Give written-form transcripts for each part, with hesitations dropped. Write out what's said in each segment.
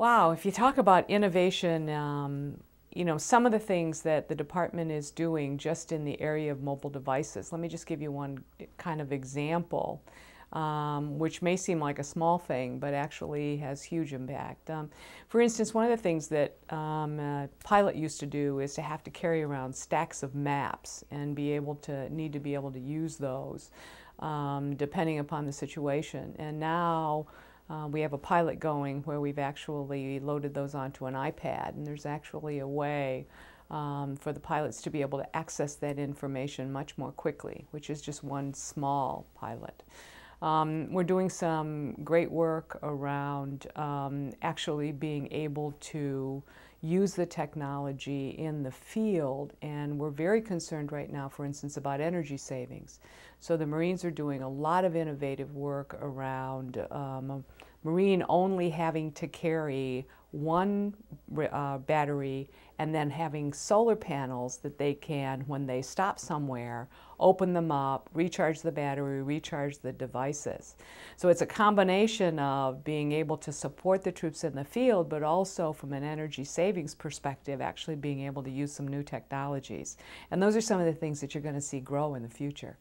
Wow, if you talk about innovation, some of the things that the department is doing just in the area of mobile devices. Let me just give you one kind of example, which may seem like a small thing, but actually has huge impact. For instance, one of the things that a pilot used to do is to have to carry around stacks of maps and need to be able to use those depending upon the situation. And now we have a pilot going where we've actually loaded those onto an iPad, and there's actually a way for the pilots to be able to access that information much more quickly, which is just one small pilot. We're doing some great work around actually being able to use the technology in the field, and we're very concerned right now, for instance, about energy savings. So the Marines are doing a lot of innovative work around a Marine only having to carry one battery and then having solar panels that they can, when they stop somewhere, open them up, recharge the battery, recharge the devices. So it's a combination of being able to support the troops in the field, but also from an energy savings perspective, actually being able to use some new technologies. And those are some of the things that you're going to see grow in the future.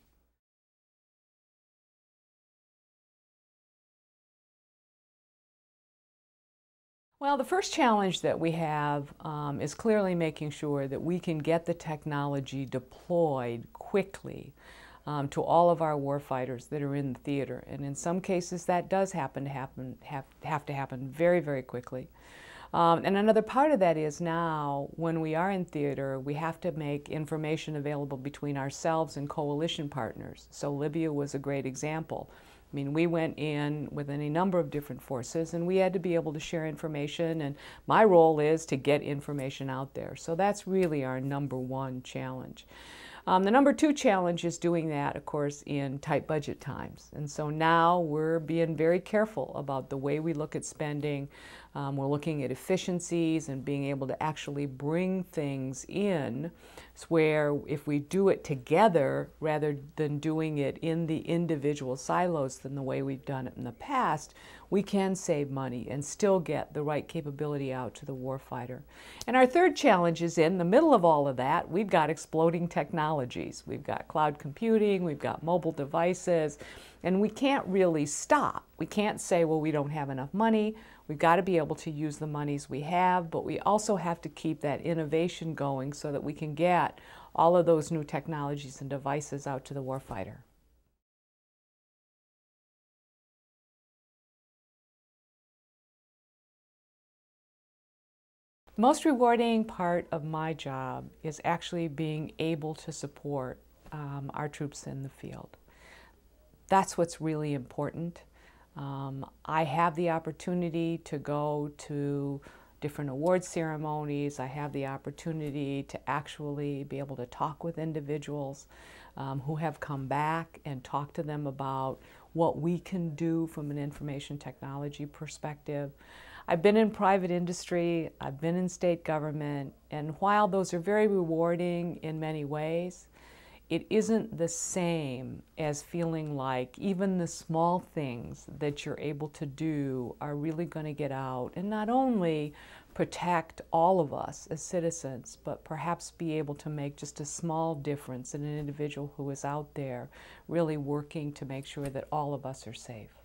Well, the first challenge that we have is clearly making sure that we can get the technology deployed quickly to all of our warfighters that are in the theater. And in some cases, that does have to happen very, very quickly. And another part of that is now, when we are in theater, we have to make information available between ourselves and coalition partners. So Libya was a great example. I mean, we went in with any number of different forces, and we had to be able to share information, and my role is to get information out there. So that's really our number one challenge. The number two challenge is doing that, of course, in tight budget times. And so now we're being very careful about the way we look at spending. We're looking at efficiencies and being able to actually bring things in where, if we do it together rather than doing it in the individual silos than the way we've done it in the past, we can save money and still get the right capability out to the warfighter. And our third challenge is, in the middle of all of that, we've got exploding technologies. We've got cloud computing, we've got mobile devices, and we can't really stop. We can't say, well, we don't have enough money. We've got to be able to use the monies we have, but we also have to keep that innovation going so that we can get all of those new technologies and devices out to the warfighter. The most rewarding part of my job is actually being able to support our troops in the field. That's what's really important. I have the opportunity to go to different award ceremonies. I have the opportunity to actually be able to talk with individuals who have come back and talk to them about what we can do from an information technology perspective. I've been in private industry, I've been in state government, and while those are very rewarding in many ways, it isn't the same as feeling like even the small things that you're able to do are really going to get out and not only protect all of us as citizens, but perhaps be able to make just a small difference in an individual who is out there really working to make sure that all of us are safe.